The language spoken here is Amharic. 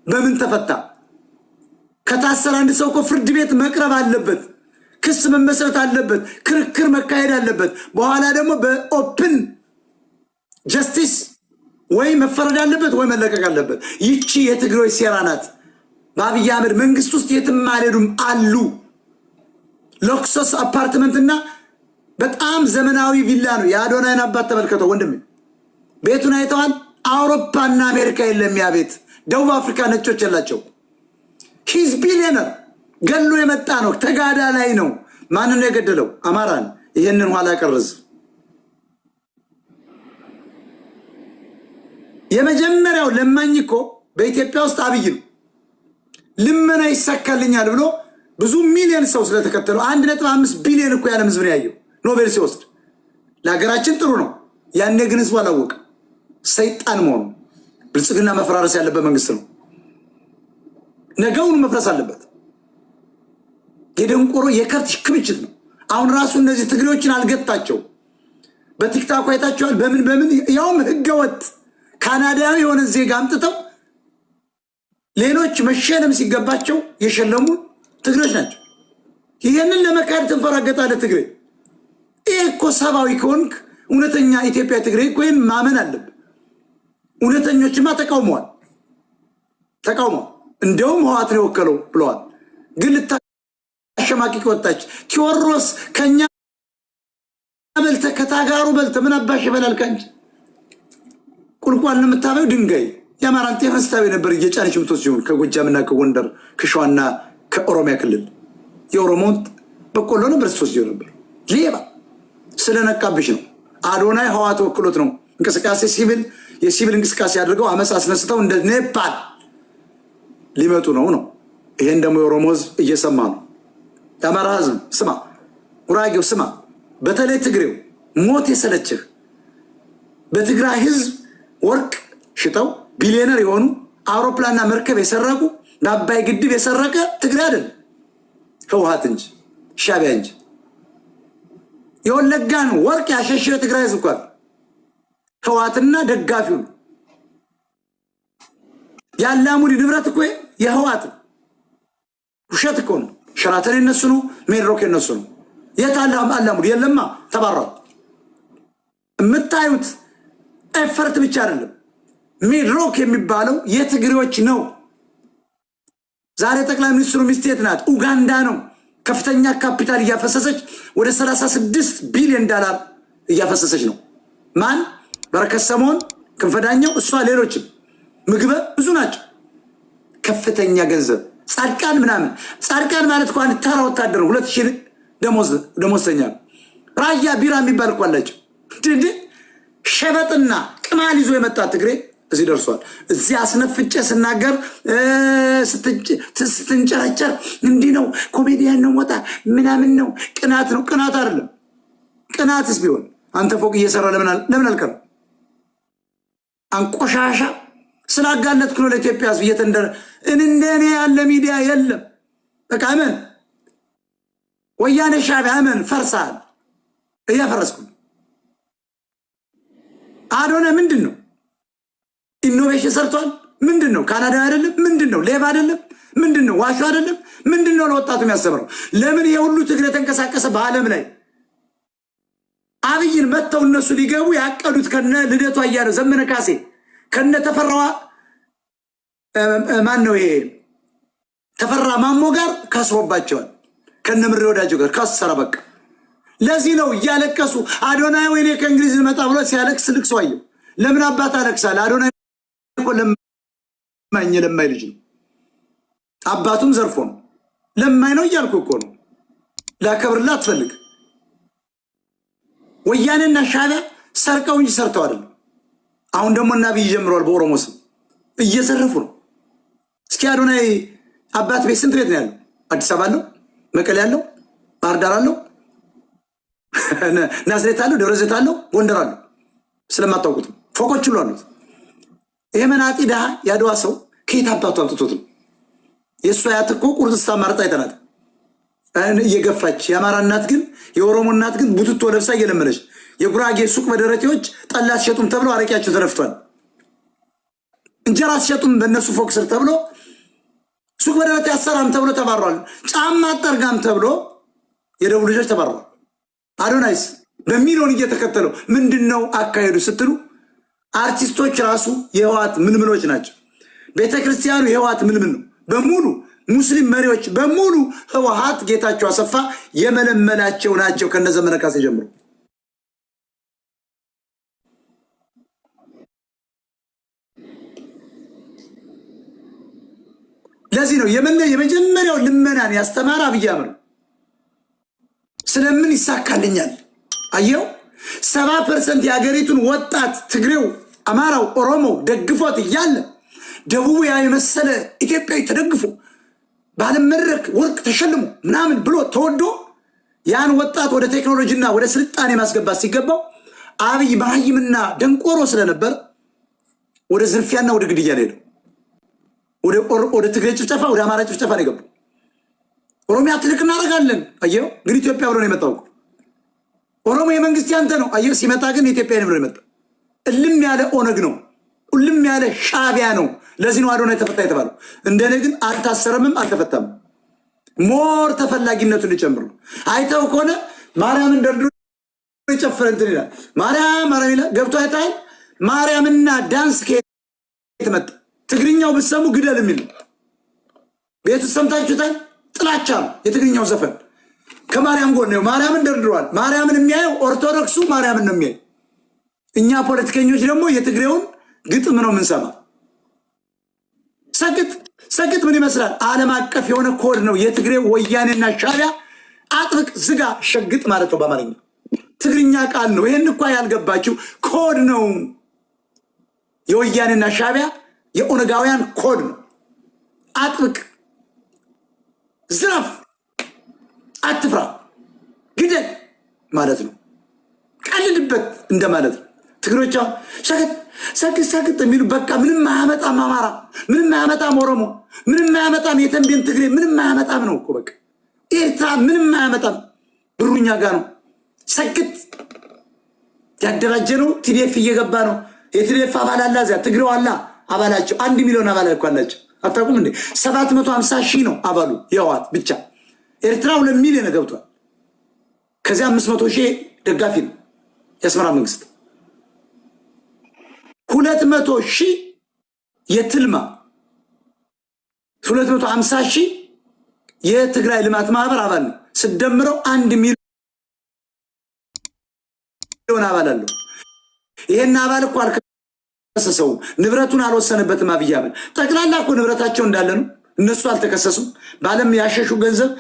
በምን ተፈታ? ከታሰረ አንድ ሰው እኮ ፍርድ ቤት መቅረብ አለበት። ክስ መመስረት አለበት። ክርክር መካሄድ አለበት። በኋላ ደግሞ በኦፕን ጀስቲስ ወይ መፈረድ አለበት ወይ መለቀቅ አለበት። ይቺ የትግሬዎች ሴራ ናት። በአብይ አህመድ መንግስት ውስጥ የትም አልሄዱም አሉ። ሎክሶስ አፓርትመንትና በጣም ዘመናዊ ቪላ ነው። የአዶናይን አባት ተመልከተው ወንድሜ፣ ቤቱን አይተዋል። አውሮፓና አሜሪካ የለም ያ ቤት። ደቡብ አፍሪካ ነጮች የላቸው። ሂዝ ቢሊየነር ገሎ የመጣ ነው። ተጋዳ ላይ ነው። ማንን የገደለው? አማራን። ይህንን ኋላ ቀርዝ የመጀመሪያው ለማኝ እኮ በኢትዮጵያ ውስጥ አብይ ነው። ልመና ይሳካልኛል ብሎ ብዙ ሚሊዮን ሰው ስለተከተለው 1.5 ቢሊዮን እኮ ያለም ህዝብ ነው ያየው ኖቤል ሲወስድ። ለሀገራችን ጥሩ ነው። ያኔ ግን ህዝቡ አላወቀ። ሰይጣን መሆኑ ብልጽግና መፈራረስ ያለበት መንግስት ነው። ነገውን መፍረስ አለበት። የደንቆሮ የከብት ክምችት ነው። አሁን ራሱ እነዚህ ትግሬዎችን አልገጣቸው። በቲክታክ አይታቸዋል። በምን ያውም ህገወጥ ካናዳዊ የሆነ ዜጋ አምጥተው ሌሎች መሸለም ሲገባቸው የሸለሙ ትግሬዎች ናቸው። ይህንን ለመካድ ትንፈራገጣለህ ትግሬ። ይህ እኮ ሰብአዊ ከሆንክ እውነተኛ ኢትዮጵያ ትግሬ እኮ ይህን ማመን አለብህ። እውነተኞችማ ተቃውመዋል። እንደውም ህወሓት ነው የወከለው ብለዋል። ግን ልታሸማቂቅ ወጣች። ቴዎድሮስ ከኛ በልተ ከታጋሩ በልተ ምን አባሽ ይበላል ከንጂ ቁልቋል ነው የምታበው ድንጋይ። የአማራን ጤፍ ስታበ ነበር እየጫነች የምትወስጂውን ከጎጃምና ከጎንደር ከሸዋና ከኦሮሚያ ክልል የኦሮሞን በቆሎ ነበር ስትወስጂው ነበር። ሌባ ስለነቃብሽ ነው። አዶናይ ህወሓት ወክሎት ነው እንቅስቃሴ የሲቪል እንቅስቃሴ አድርገው አመፅ አስነስተው እንደ ኔፓል ሊመጡ ነው። ይሄን ደግሞ የኦሮሞ ህዝብ እየሰማ ነው። የአማራ ህዝብ ስማ፣ ጉራጌው ስማ፣ በተለይ ትግሬው ሞት የሰለችህ በትግራይ ህዝብ ወርቅ ሽጠው ቢሊዮነር የሆኑ አውሮፕላንና መርከብ የሰረቁ ለአባይ ግድብ የሰረቀ ትግሬ አይደል ህወሓት እንጂ ሻዕቢያ እንጂ። የወለጋን ወርቅ ያሸሸ ትግራይ ህዝብ እንኳን ህወሓትና ደጋፊው ነው። ያላሙዲ ንብረት እኮ የህወሓት ውሸት እኮ ነው። ሸራተን የነሱ ነው። ሜድሮክ የነሱ ነው። የት አላሙዲ? የለማ ተባሯል። የምታዩት ኤፈርት ብቻ አይደለም። ሜድሮክ የሚባለው የትግሬዎች ነው። ዛሬ ጠቅላይ ሚኒስትሩ ሚስት የት ናት? ኡጋንዳ ነው። ከፍተኛ ካፒታል እያፈሰሰች ወደ 36 ቢሊዮን ዶላር እያፈሰሰች ነው። ማን? በረከት ስምኦን፣ ክንፈዳኛው፣ እሷ፣ ሌሎችም ምግበ ብዙ ናቸው። ከፍተኛ ገንዘብ ጻድቃን ምናምን። ጻድቃን ማለት እኮ አንድ ተራ ወታደር 2000 ደሞዝተኛ ነው። ራያ ቢራ የሚባል እኮ አላቸው። ሸበጥና ቅማል ይዞ የመጣ ትግሬ እዚህ ደርሷል። እዚህ አስነፍጬ ስናገር ስትንጨረጨር እንዲህ ነው፣ ኮሜዲያን ነው፣ ሞታ ምናምን ነው። ቅናት ነው። ቅናት አይደለም። ቅናትስ ቢሆን አንተ ፎቅ እየሰራ ለምን አልቀር? አንቆሻሻ ስላጋለጥክ ነው ለኢትዮጵያ ህዝብ እየተንደረ እንደኔ ያለ ሚዲያ የለም። በቃ አመን ወያኔ ሻዕቢያ አመን ፈርሳል። እያፈረስኩ አዶናይ ምንድን ነው? ኢኖቬሽን ሰርቷል። ምንድን ነው? ካናዳ አይደለም? ምንድን ነው? ሌባ አይደለም? ምንድን ነው? ዋሾ አይደለም? ምንድን ነው ለወጣቱ የሚያስተምረው? ለምን የሁሉ ትግሬ ተንቀሳቀሰ በዓለም ላይ? አብይን መተው እነሱ ሊገቡ ያቀዱት ከነ ልደቱ አያሌው፣ ዘመነ ካሴ፣ ከነ ተፈራዋ ማን ነው ይሄ ተፈራ ማሞ ጋር ከስሮባቸዋል። ከነ ምሬ ወዳጆ ጋር ካሰራ በቃ። ለዚህ ነው እያለቀሱ አዶናይ ወይኔ ከእንግሊዝ ልመጣ ብሎ ሲያለቅስ ልቅሶ አየው። ለምን አባት አለቅሳል? አዶናይ እኮ ለማኝ ልጅ ነው። አባቱም ዘርፎ ነው። ለማኝ ነው እያልኩ እኮ ነው። ላከብርላ አትፈልግ። ወያኔና ሻዕቢያ ሰርቀው እንጂ ሰርተው አይደለም። አሁን ደግሞ እና አብይ ጀምረዋል። በኦሮሞ ስም እየዘረፉ ነው። እስኪ አዶናይ አባት ቤት ስንት ቤት ነው ያለው? አዲስ አበባ አለው፣ መቀሌ አለው፣ ባህር ዳር አለው፣ ናዝሬት አለው፣ ደብረ ዘይት አለው፣ ጎንደር አለው። ስለማታውቁት ፎቆች ሁሉ አሉት። ይሄ መናጢ ድሃ ያድዋ ሰው ከየት አባቱ አምጥቶት ነው? የእሱ አያት እኮ ቁርጥስታ ማርጣ አይተናት እየገፋች። የአማራ እናት ግን የኦሮሞ እናት ግን ቡትቶ ለብሳ እየለመነች። የጉራጌ ሱቅ በደረቴዎች ጠላ ሲሸጡም ተብሎ አረቂያቸው ተረፍቷል። እንጀራ ሲሸጡም በእነሱ ፎቅ ስር ተብሎ ሱቅ በደረት ያሰራም ተብሎ ተባሯል። ጫማ አጠርጋም ተብሎ የደቡብ ልጆች ተባሯል። አዶናይስ በሚሊዮን እየተከተለው ምንድነው አካሄዱ ስትሉ አርቲስቶች ራሱ የህዋት ምልምሎች ናቸው። ቤተክርስቲያኑ የህዋት ምልምል ነው በሙሉ። ሙስሊም መሪዎች በሙሉ ህወሓት ጌታቸው አሰፋ የመለመላቸው ናቸው ከነዘመነ ካሴ ጀምሮ። ለዚህ ነው የመጀመሪያው ልመናን ያስተማረ አብይ አህመድ ስለምን ይሳካልኛል። አየው 70% የሀገሪቱን ወጣት ትግሬው፣ አማራው፣ ኦሮሞው ደግፎት እያለ ደቡቡ ያ የመሰለ ኢትዮጵያዊ ተደግፎ ባለም መድረክ ወርቅ ተሸልሞ ምናምን ብሎ ተወዶ ያን ወጣት ወደ ቴክኖሎጂና ወደ ስልጣኔ ማስገባት ሲገባው አብይ መሀይምና ደንቆሮ ስለነበር ወደ ዝርፊያና ወደ ግድያ ነው ሄደው። ወደ ትግሬ ጭፍጨፋ፣ ወደ አማራ ጭፍጨፋ ነው የገባው። ኦሮሚያ ትልቅ እናደርጋለን አየው፣ ግን ኢትዮጵያ ብሎ ነው የመጣው። ኦሮሞ የመንግስት ያንተ ነው አየው፣ ሲመጣ ግን ኢትዮጵያ ነው ብሎ የመጣው። እልም ያለ ኦነግ ነው፣ እልም ያለ ሻዕቢያ ነው። ለዚህ ነው አዶናይ ተፈታ የተባለው። እንደኔ ግን አልታሰረምም አልተፈታም። ሞር ተፈላጊነቱን ሊጨምር ነው። አይተው ከሆነ ማርያምን ደርድሮ ይጨፍር እንትን ይላል። ማርያም ይላል። ገብቶ አይታል። ማርያምና ዳንስ ከየት መጣ? ትግርኛው ብትሰሙ ግደል የሚል ቤቱ ሰምታችሁታል። ጥላቻ ነው የትግርኛው ዘፈን። ከማርያም ጎን ነው። ማርያምን ደርድሯል። ማርያምን የሚያየው ኦርቶዶክሱ ማርያምን ነው የሚያየው። እኛ ፖለቲከኞች ደግሞ የትግሬውን ግጥም ነው የምንሰማ። ሰግጥ ምን ይመስላል? ዓለም አቀፍ የሆነ ኮድ ነው። የትግሬው ወያኔና ሻዕቢያ አጥብቅ ዝጋ ሸግጥ ማለት ነው በአማርኛ። ትግርኛ ቃል ነው። ይሄን እንኳ ያልገባችሁ ኮድ ነው። የወያኔና ሻዕቢያ የኦነጋውያን ኮድ ነው። አጥብቅ፣ ዝረፍ፣ አትፍራ፣ ግደል ማለት ነው። ቀልድበት እንደማለት ነው። ትግሮች ሰግጥ የሚሉ በቃ ምንም አያመጣም አማራ፣ ምንም አያመጣም ኦሮሞ፣ ምንም አያመጣም የተንቤን ትግሬ፣ ምንም አያመጣም ነው እኮ በቃ ኤርትራ ምንም አያመጣም። ብሩኛ ጋር ነው። ሰግጥ ያደራጀ ነው። ቲዲኤፍ እየገባ ነው። የቲዲኤፍ አባል አላ እዚያ ትግሬው አላ አባላቸው 1 ሚሊዮን አባል እኮ አላቸው። አታውቁም እንዴ? 750 ሺህ ነው አባሉ የህወሓት ብቻ። ኤርትራ 2 ሚሊዮን ገብቷል። ከዚያ 500 ሺህ ደጋፊ ነው የአስመራ መንግስት። 200 ሺህ የትልማ 250 ሺህ የትግራይ ልማት ማህበር አባል ነው። ስደምረው 1 ሚሊዮን አባል አለው። ይሄን አባል እኮ አልከሰሰው፣ ንብረቱን አልወሰነበትም አብይ አህመድ። ጠቅላላ እኮ ንብረታቸው እንዳለ ነው። እነሱ አልተከሰሱም። በዓለም ያሸሹ ገንዘብ